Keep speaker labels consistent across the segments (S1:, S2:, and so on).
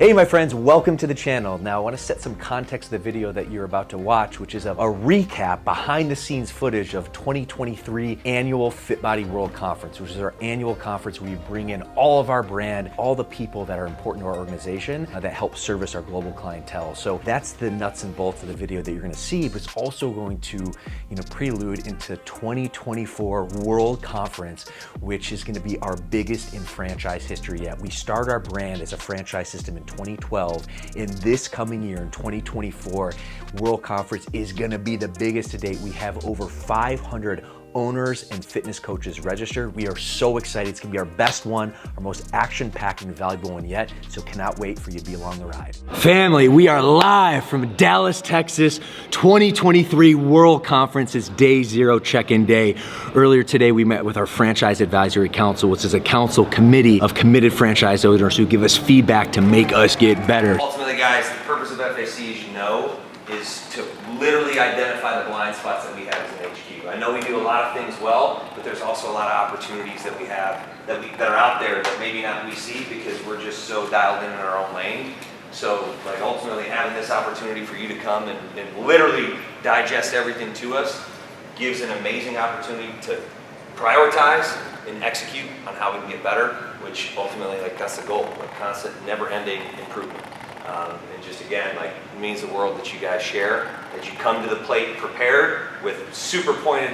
S1: Hey my friends, welcome to the channel. Now I want to set some context to the video that you're about to watch, which is a recap behind the scenes footage of 2023 annual Fit Body World Conference, which is our annual conference where we bring in all of our brand, all the people that are important to our organization that help service our global clientele. So that's the nuts and bolts of the video that you're going to see, but it's also going to, prelude into 2024 World Conference, which is going to be our biggest in franchise history yet. We start our brand as a franchise system in 2012. In this coming year, in 2024, World Conference is gonna be the biggest to date. We have over 500 owners and fitness coaches registered. We are so excited. It's gonna be our best one, our most action-packed and valuable one yet, so cannot wait for you to be along the ride. Family, we are live from Dallas, Texas. 2023 World Conference is day 0 check-in day. Earlier today, we met with our Franchise Advisory Council, which is a council committee of committed franchise owners who give us feedback to make us get better.
S2: Ultimately, guys, the purpose of FAC, as you know, is to literally identify the blind spots that we have as an HQ. I know we do a lot of things well, but there's also a lot of opportunities that we have that are out there that maybe not we see because we're just so dialed in our own lane. So ultimately having this opportunity for you to come and literally digest everything to us gives an amazing opportunity to prioritize and execute on how we can get better, which ultimately that's the goal, constant, never-ending improvement. And just again, it means the world that you guys share, that you come to the plate prepared with super pointed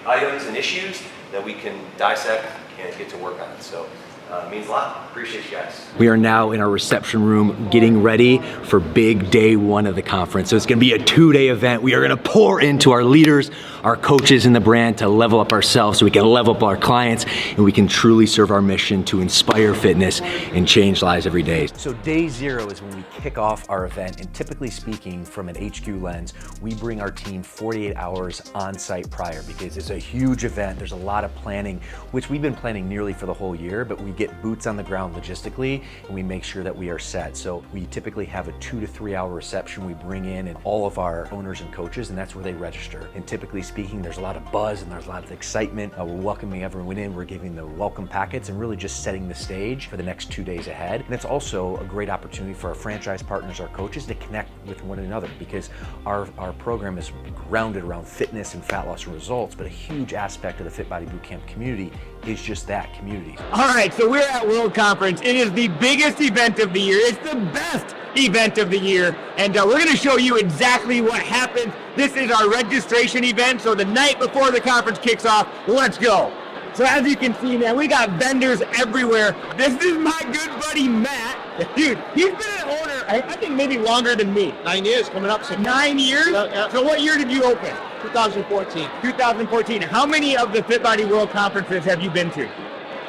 S2: items and issues that we can dissect and get to work on it. So it means a lot. Appreciate you guys.
S1: We are now in our reception room getting ready for big day 1 of the conference. So it's gonna be a 2-day event. We are gonna pour into our leaders, our coaches in the brand to level up ourselves so we can level up our clients and we can truly serve our mission to inspire fitness and change lives every day. So day 0 is when we kick off our event, and typically speaking from an HQ lens, we bring our team 48 hours on site prior because it's a huge event. There's a lot of planning, which we've been planning nearly for the whole year, but we get boots on the ground logistically and we make sure that we are set. So we typically have a 2 to 3 hour reception. We bring in and all of our owners and coaches, and that's where they register. And typically speaking, there's a lot of buzz and there's a lot of excitement. We're welcoming everyone in, we're giving the welcome packets and really just setting the stage for the next 2 days ahead. And it's also a great opportunity for our franchise partners, our coaches, to connect with one another because our program is grounded around fitness and fat loss and results, but a huge aspect of the Fit Body Bootcamp community is just that community.
S3: All right, so we're at World Conference. It is the biggest event of the year. It's the best event of the year, and we're going to show you exactly what happens. This is our registration event, so the night before the conference kicks off, let's go. So as you can see, man, we got vendors everywhere. This is my good buddy Matt. Dude, he's been an owner, I think maybe longer than me.
S4: 9 years, coming up soon.
S3: 9 years?
S4: Yeah.
S3: So what year did you open?
S4: 2014.
S3: 2014. How many of the Fit Body World Conferences have you been to?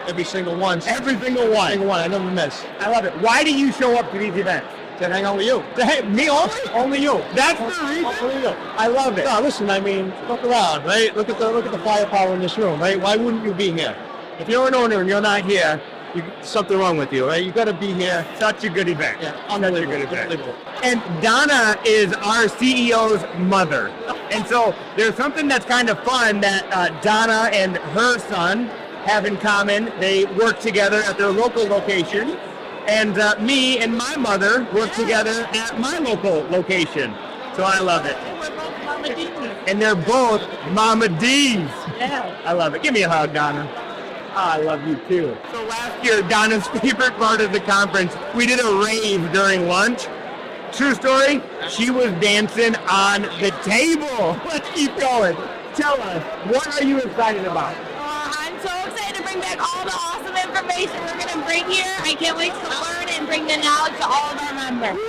S4: Every single one.
S3: Every single one.
S4: Single one, I never miss.
S3: I love it. Why do you show up to these events?
S4: To hang out with you.
S3: Me only?
S4: Only you.
S3: That's the reason?
S4: Only you.
S3: I love it.
S4: No, listen, look around, right? Look at the firepower in this room, right? Why wouldn't you be here? If you're an owner and you're not here, something wrong with you, right? You got to be here.
S3: Such a good event.
S4: Yeah,
S3: such a good event. And Donna is our CEO's mother. And so there's something that's kind of fun that Donna and her son have in common. They work together at their local location. And me and my mother work together at my local location. So I love it.
S5: We're both Mama D's.
S3: And they're both Mama D's.
S5: Yeah.
S3: I love it. Give me a hug, Donna. I love you too. So last year, Donna's favorite part of the conference, we did a rave during lunch. True story, she was dancing on the table. Let's keep going. Tell us, what are you excited about?
S5: I'm so excited to bring back all the awesome information we're going to bring here. I can't wait to learn and bring the knowledge to all of our members.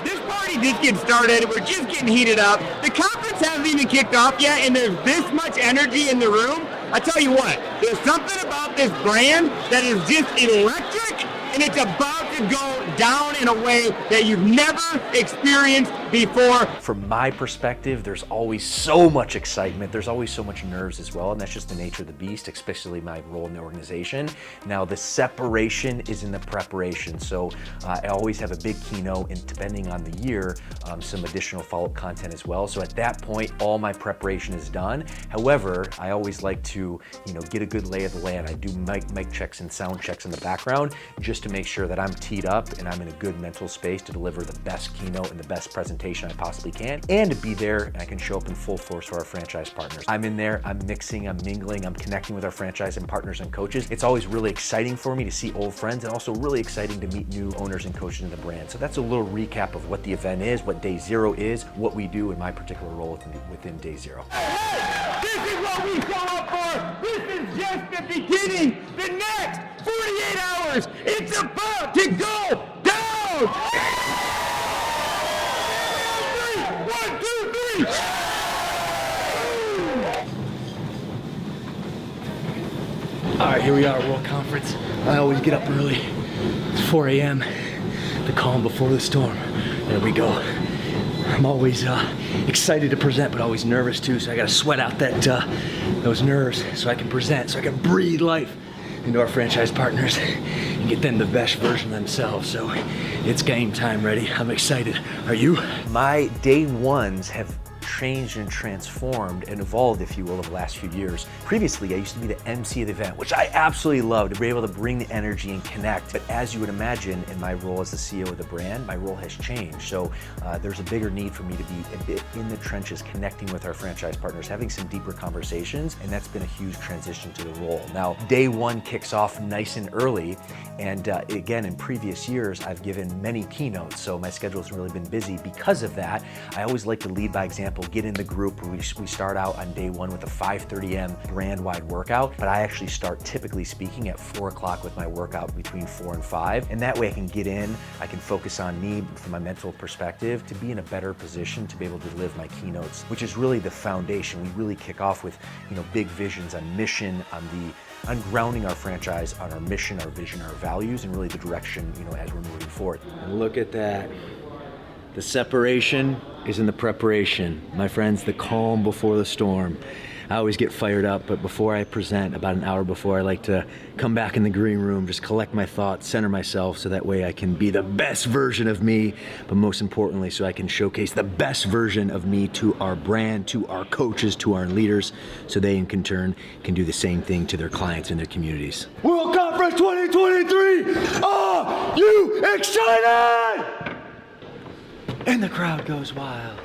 S3: This party just gets started. We're just getting heated up. The conference hasn't even kicked off yet, and there's this much energy in the room. I tell you what, there's something about this brand that is just electric, and it's about to go down in a way that you've never experienced before.
S1: From my perspective, there's always so much excitement. There's always so much nerves as well, and that's just the nature of the beast, especially my role in the organization. Now, the separation is in the preparation. So I always have a big keynote, and depending on the year, some additional follow-up content as well. So at that point, all my preparation is done. However, I always like to, get a good lay of the land. I do mic checks and sound checks in the background just to make sure that I'm teed up and I'm in a good mental space to deliver the best keynote and the best presentation I possibly can, and to be there and I can show up in full force for our franchise partners. I'm in there, I'm mixing, I'm mingling, I'm connecting with our franchise and partners and coaches. It's always really exciting for me to see old friends, and also really exciting to meet new owners and coaches in the brand. So that's a little recap of what the event is, what Day Zero is, what we do in my particular role within Day Zero.
S3: This is what we show up for. This is just the beginning. The next 48 hours, it's about to go down. 1, 2, 3.
S6: All right, here we are, World Conference. I always get up early. It's 4 a.m. The calm before the storm. There we go. I'm always excited to present, but always nervous too. So I got to sweat out those nerves so I can present, so I can breathe life into our franchise partners and get them the best version of themselves. So it's game time, ready. I'm excited. Are you?
S1: My Day Ones have changed and transformed and evolved, if you will, over the last few years. Previously, I used to be the MC of the event, which I absolutely loved, to be able to bring the energy and connect. But as you would imagine, in my role as the CEO of the brand, my role has changed. So there's a bigger need for me to be a bit in the trenches, connecting with our franchise partners, having some deeper conversations, and that's been a huge transition to the role. Now, Day One kicks off nice and early, and again, in previous years, I've given many keynotes, so my schedule has really been busy. Because of that, I always like to lead by example, get in the group. We start out on Day One with a 5:30 a.m. brand-wide workout, but I actually start typically speaking at 4 o'clock with my workout between 4 and 5, and that way I can get in, I can focus on me from a mental perspective to be in a better position to be able to deliver my keynotes, which is really the foundation. We really kick off with, big visions on mission, on grounding our franchise, on our mission, our vision, our values, and really the direction, as we're moving forward.
S6: And look at that. The separation is in the preparation. My friends, the calm before the storm. I always get fired up, but before I present, about an hour before, I like to come back in the green room, just collect my thoughts, center myself, so that way I can be the best version of me, but most importantly, so I can showcase the best version of me to our brand, to our coaches, to our leaders, so they in turn can do the same thing to their clients and their communities. World Conference 2023! Are you excited? And the crowd goes wild.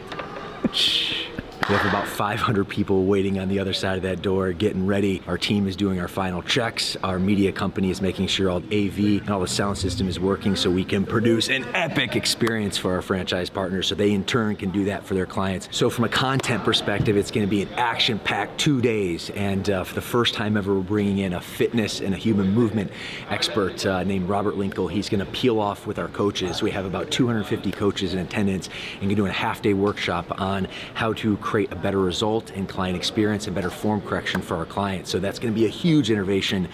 S1: We have about 500 people waiting on the other side of that door, getting ready. Our team is doing our final checks. Our media company is making sure all the AV and all the sound system is working so we can produce an epic experience for our franchise partners, so they in turn can do that for their clients. So from a content perspective, it's gonna be an action-packed 2 days. And for the first time ever, we're bringing in a fitness and a human movement expert named Robert Linkle. He's gonna peel off with our coaches. We have about 250 coaches in attendance, and we're doing a half-day workshop on how to create a better result in client experience and better form correction for our clients. So that's going to be a huge innovation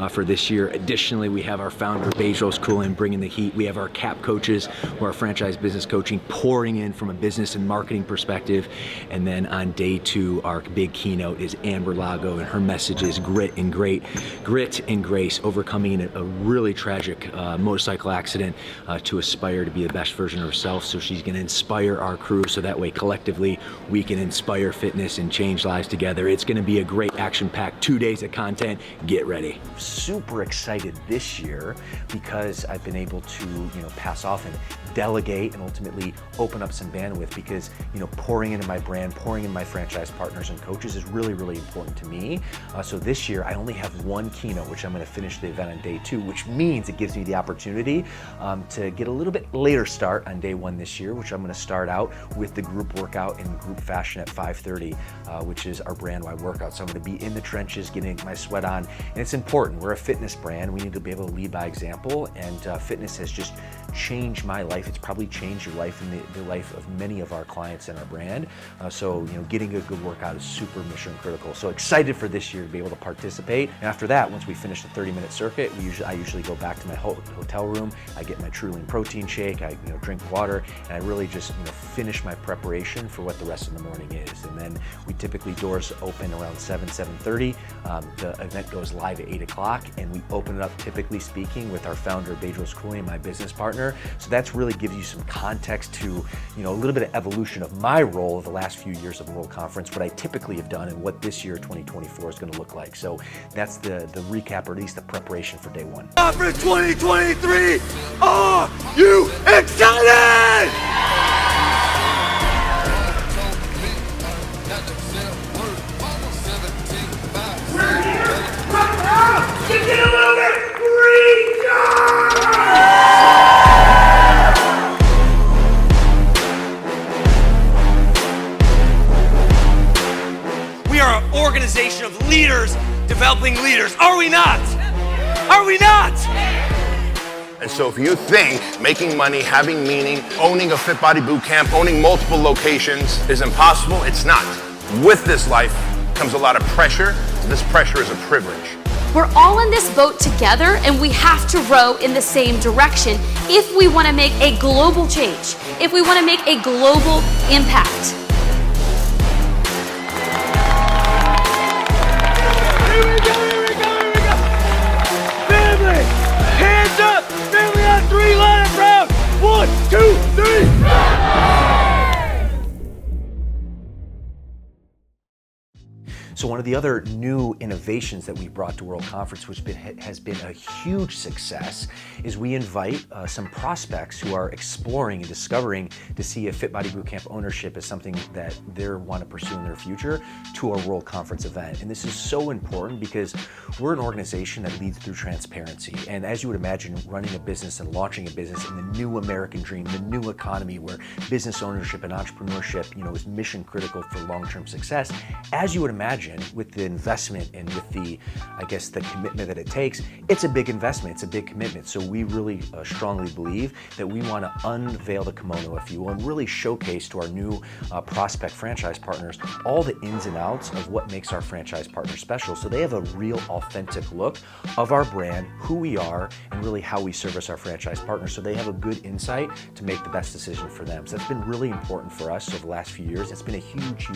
S1: for this year. Additionally, we have our founder, Bezos Coolin, bringing the heat. We have our CAP coaches, who are franchise business coaching, pouring in from a business and marketing perspective. And then on Day 2, our big keynote is Amber Lago, and her message is grit and grace, overcoming a really tragic motorcycle accident to aspire to be the best version of herself. So she's going to inspire our crew, so that way collectively we can inspire fitness and change lives together. It's going to be a great action-packed 2 days of content. Get ready. Super excited this year because I've been able to, pass off and delegate and ultimately open up some bandwidth, because, pouring into my brand, pouring in my franchise partners and coaches is really, really important to me. So this year I only have one keynote, which I'm going to finish the event on Day 2, which means it gives me the opportunity to get a little bit later start on Day 1 this year, which I'm going to start out with the group workout in group fashion at 5:30, which is our brand-wide workout. So I'm going to be in the trenches, getting my sweat on, and it's important. We're a fitness brand. We need to be able to lead by example, and fitness has just changed my life. It's probably changed your life and the life of many of our clients in our brand. So getting a good workout is super mission critical. So excited for this year to be able to participate. And after that, once we finish the 30-minute circuit, I usually go back to my hotel room. I get my True Lean protein shake. I drink water, and I really just finish my preparation for what the rest of the morning is. And then we typically doors open around 7:30. The event goes live at 8 o'clock, and we open it up, typically speaking, with our founder, Bryce Henson, my business partner. So that's really gives you some context to, a little bit of evolution of my role of the last few years of the World Conference, what I typically have done, and what this year, 2024, is going to look like. So that's the recap, or at least the preparation for day one.
S7: Conference 2023, are you excited? Get a little bit We are an organization of leaders developing leaders. Are we not? Are we not?
S8: And so if you think making money, having meaning, owning a Fit Body Bootcamp, owning multiple locations is impossible, it's not. With this life comes a lot of pressure. This pressure is a privilege.
S9: We're all in this boat together, and we have to row in the same direction if we want to make a global change, if we want to make a global impact.
S7: Here we go. Family, hands up. Family on 3, line up round. 1, 2, 3.
S1: So one of the other new innovations that we brought to World Conference, which has been a huge success, is we invite some prospects who are exploring and discovering to see if Fit Body Bootcamp ownership is something that they want to pursue in their future to our World Conference event. And this is so important because we're an organization that leads through transparency. And as you would imagine, running a business and launching a business in the new American dream, the new economy where business ownership and entrepreneurship, is mission critical for long-term success, as you would imagine, with the investment and with the commitment that it takes, it's a big investment, it's a big commitment. So we really strongly believe that we want to unveil the kimono, if you will, and really showcase to our new prospect franchise partners all the ins and outs of what makes our franchise partners special. So they have a real authentic look of our brand, who we are, and really how we service our franchise partners. So they have a good insight to make the best decision for them. So that's been really important for us over the last few years. It's been a huge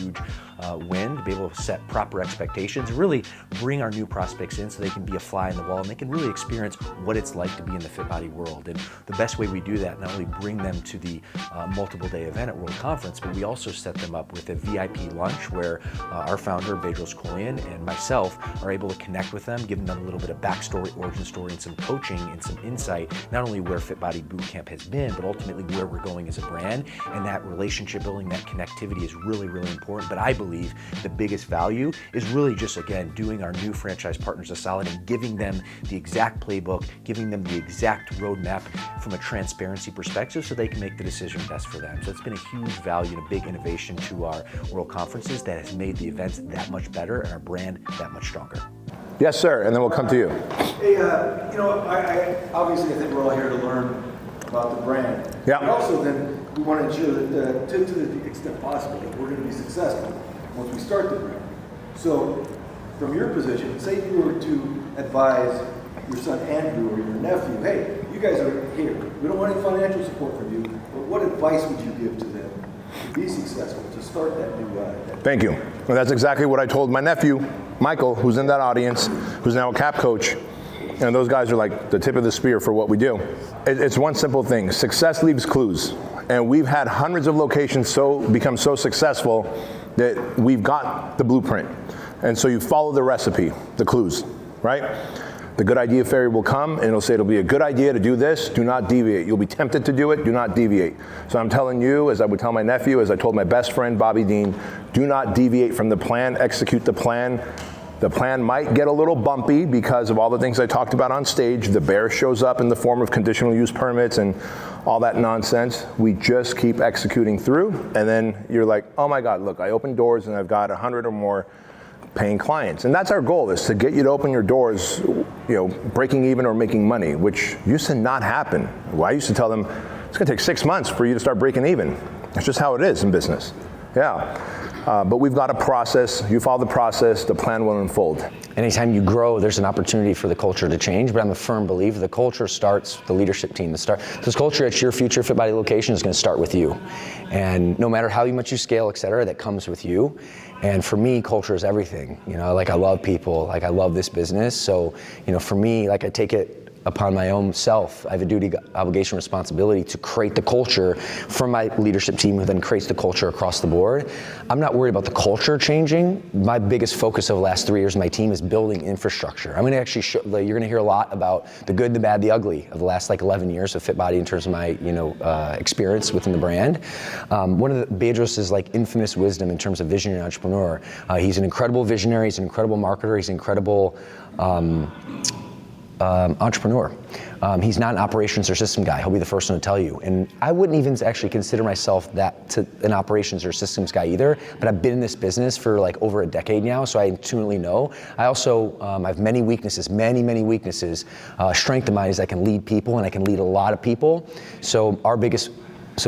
S1: win to be able to set proper expectations, really bring our new prospects in so they can be a fly in the wall and they can really experience what it's like to be in the Fit Body world. And the best way we do that, not only bring them to the multiple day event at World Conference, but we also set them up with a VIP lunch where our founder, Bryce Henson, and myself are able to connect with them, giving them a little bit of backstory, origin story, and some coaching and some insight, not only where Fit Body Bootcamp has been, but ultimately where we're going as a brand. And that relationship building, that connectivity is really, really important. But I believe the biggest value is really just, again, doing our new franchise partners a solid and giving them the exact playbook, giving them the exact roadmap from a transparency perspective so they can make the decision best for them. So it's been a huge value and a big innovation to our World Conferences that has made the events that much better and our brand that much stronger.
S8: Yes, sir, and then we'll come to you.
S10: Hey, I obviously I think we're all here to learn about the brand.
S8: Yeah.
S10: But also then we want to ensure that to the extent possible that we're going to be successful once we start the brand. So from your position, say you were to advise your son Andrew or your nephew, hey, you guys are here. We don't want any financial support from you, but what advice would you give to them to be successful, to start that new
S8: Thank you. Well, that's exactly what I told my nephew, Michael, who's in that audience, who's now a CAP coach. And those guys are like the tip of the spear for what we do. It's one simple thing. Success leaves clues. And we've had hundreds of locations become so successful that we've got the blueprint. And so you follow the recipe, the clues, right? The good idea fairy will come and it'll say it'll be a good idea to do this, do not deviate. You'll be tempted to do it, do not deviate. So I'm telling you, as I would tell my nephew, as I told my best friend, Bobby Dean, do not deviate from the plan, execute the plan. The plan might get a little bumpy because of all the things I talked about on stage. The bear shows up in the form of conditional use permits and all that nonsense. We just keep executing through, and then you're like, oh my God, look, I opened doors and I've got 100 or more paying clients. And that's our goal, is to get you to open your doors, breaking even or making money, which used to not happen. Well, I used to tell them, it's gonna take 6 months for you to start breaking even. That's just how it is in business. Yeah. But we've got a process. You follow the process, the plan will unfold.
S1: Anytime you grow, there's an opportunity for the culture to change, but I'm a firm believer the culture starts with the leadership team. This culture at your future Fit Body location is going to start with you. And no matter how much you scale, et cetera, that comes with you. And for me, culture is everything. I love people, I love this business. So, for me, I take it upon my own self. I have a duty, obligation, responsibility to create the culture for my leadership team, who then creates the culture across the board. I'm not worried about the culture changing. My biggest focus over the last 3 years of my team is building infrastructure. I'm going to actually you're going to hear a lot about the good, the bad, the ugly of the last 11 years of Fit Body in terms of my experience within the brand. One of Bedros is infamous wisdom in terms of visionary entrepreneur. He's an incredible visionary. He's an incredible marketer. He's an incredible entrepreneur. He's not an operations or system guy. He'll be the first one to tell you. And I wouldn't even actually consider myself an operations or systems guy either, but I've been in this business for over a decade now, so I intuitively know. I also I have many weaknesses, many weaknesses. Strength of mine is I can lead people, and I can lead a lot of people. So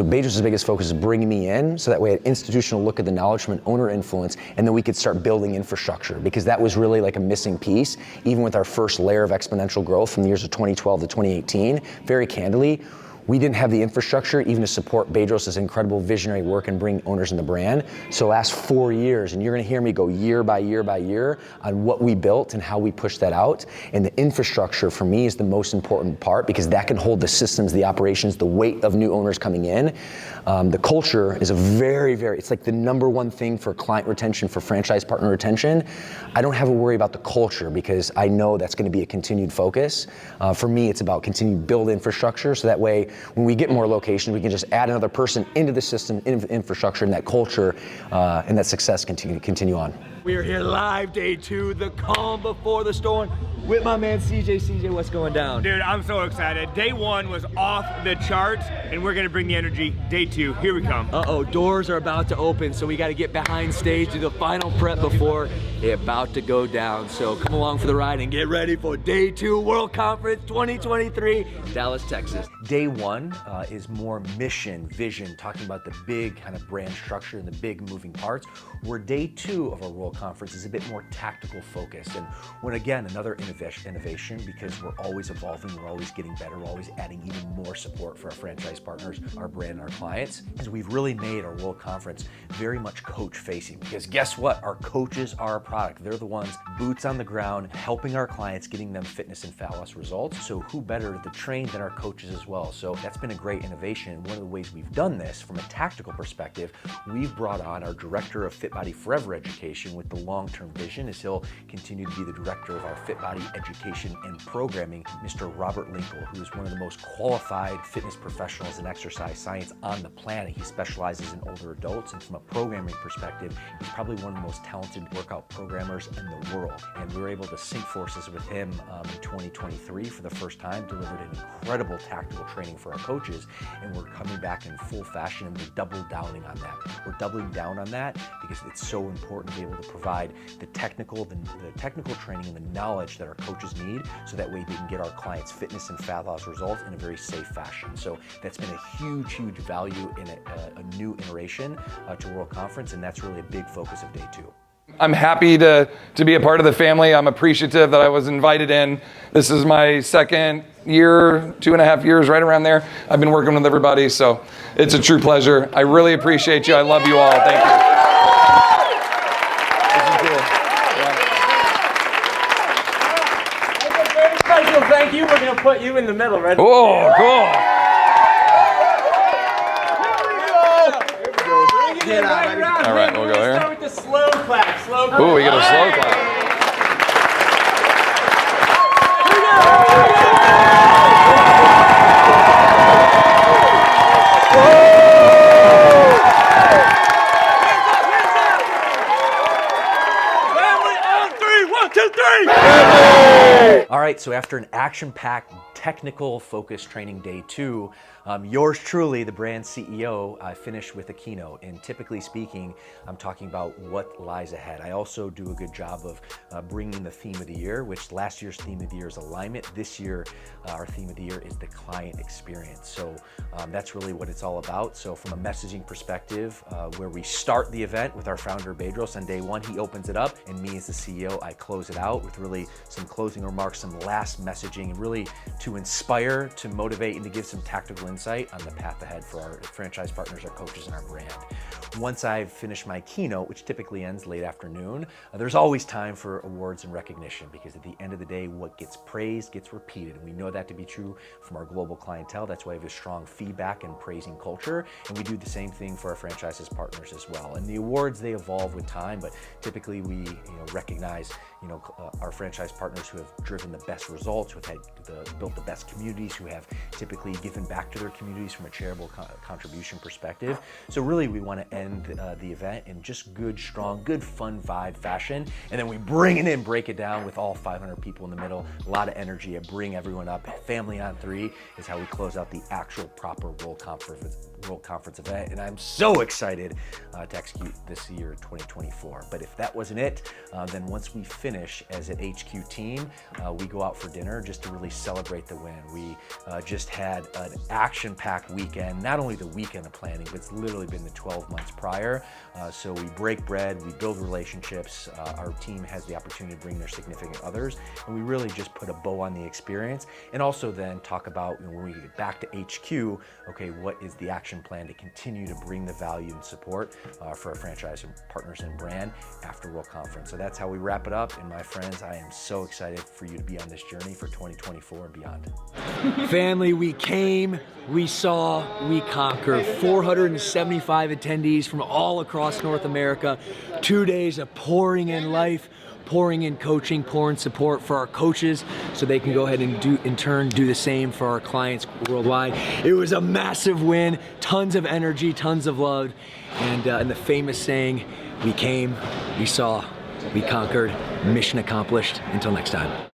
S1: Bedros' biggest focus is bringing me in, so that way an institutional look at the knowledge from an owner influence, and then we could start building infrastructure, because that was really a missing piece, even with our first layer of exponential growth from the years of 2012 to 2018. Very candidly, we didn't have the infrastructure even to support Bedros' incredible visionary work and bring owners in the brand. So last 4 years, and you're gonna hear me go year by year by year on what we built and how we pushed that out. And the infrastructure for me is the most important part, because that can hold the systems, the operations, the weight of new owners coming in. The culture is it's the number one thing for client retention, for franchise partner retention. I don't have to worry about the culture, because I know that's gonna be a continued focus. For me, it's about continuing to build infrastructure, so that way when we get more locations, we can just add another person into the system, infrastructure, and that culture and that success continue on.
S7: We are here live, day 2, the calm before the storm, with my man CJ. CJ, what's going down?
S3: Dude, I'm so excited. Day 1 was off the charts, and we're gonna bring the energy. Day 2, here we come.
S7: Uh-oh, doors are about to open, so we gotta get behind stage, do the final prep before they're about to go down. So come along for the ride and get ready for Day 2 World Conference 2023, Dallas, Texas.
S1: Day 1 is more mission, vision, talking about the big kind of brand structure and the big moving parts, where Day 2 of our World Conference is a bit more tactical focus. And when again, another innovation, because we're always evolving, we're always getting better, we're always adding even more support for our franchise partners, our brand, and our clients, is we've really made our World Conference very much coach facing, because guess what? Our coaches are our product. They're the ones boots on the ground, helping our clients, getting them fitness and fat loss results. So who better to train than our coaches as well? So that's been a great innovation. And one of the ways we've done this from a tactical perspective, we've brought on our director of Fit Body Forever Education with the long-term vision, is he'll continue to be the director of our Fit Body Education and Programming, Mr. Robert Linkle, who is one of the most qualified fitness professionals in exercise science on the planet. He specializes in older adults, and from a programming perspective, he's probably one of the most talented workout programmers in the world. And we were able to sync forces with him in 2023 for the first time, delivered an incredible tactical training for our coaches, and we're coming back in full fashion, and we're doubling down on that. We're doubling down on that because it's so important to be able to provide the technical training and the knowledge that our coaches need, so that way we can get our clients fitness and fat loss results in a very safe fashion. So that's been a huge value in a new iteration to World Conference, and that's really a big focus of Day 2.
S11: I'm happy to be a part of the family. I'm appreciative that I was invited in. This is my second year, 2.5 years, right around there. I've been working with everybody, so it's a true pleasure. I really appreciate you. I love you all. Thank you.
S3: Thank you. We're gonna put you in the middle, right?
S11: Oh, cool. All right, we'll go here.
S3: Start with the slow clap. Slow clap.
S11: Ooh, we get a slow clap.
S7: Family on 3, 1, 2, 3.
S1: All right, so after an action-packed, technical focused training day 2, yours truly, the brand CEO, I finished with a keynote. And typically speaking, I'm talking about what lies ahead. I also do a good job of bringing the theme of the year, which last year's theme of the year is alignment. This year, our theme of the year is the client experience. So that's really what it's all about. So from a messaging perspective, where we start the event with our founder, Bedros, on day 1, he opens it up, and me as the CEO, I close it out with really some closing remarks, some last messaging, and really to inspire, to motivate, and to give some tactical insight on the path ahead for our franchise partners, our coaches, and our brand. Once I've finished my keynote, which typically ends late afternoon, there's always time for awards and recognition, because at the end of the day, what gets praised gets repeated. And we know that to be true from our global clientele. That's why we have a strong feedback and praising culture. And we do the same thing for our franchises partners as well. And the awards, they evolve with time, but typically we recognize our franchise partners who have driven the best results, who have built the best communities, who have typically given back to their communities from a charitable contribution perspective. So really we want to end the event in just good, strong, good, fun vibe fashion. And then we bring it in, break it down with all 500 people in the middle, a lot of energy, and bring everyone up. Family on 3 is how we close out the actual proper World Conference event. And I'm so excited to execute this year, 2024. But if that wasn't it, then once we finish as an HQ team, we go out for dinner just to really celebrate the win. We just had an action-packed weekend, not only the weekend of planning, but it's literally been the 12 months prior. So we break bread, we build relationships. Our team has the opportunity to bring their significant others, and we really just put a bow on the experience. And also then talk about, when we get back to HQ, okay, what is the action plan to continue to bring the value and support for our franchise and partners and brand after World Conference. So that's how we wrap it up. And my friends, I am so excited for you to be on this journey for 2024 and beyond.
S7: Family, we came, we saw, we conquered. 475 attendees from all across North America. 2 days of pouring in life, pouring in coaching, pouring support for our coaches so they can go ahead and in turn do the same for our clients worldwide. It was a massive win, tons of energy, tons of love, and the famous saying, we came, we saw, we conquered, mission accomplished. Until next time.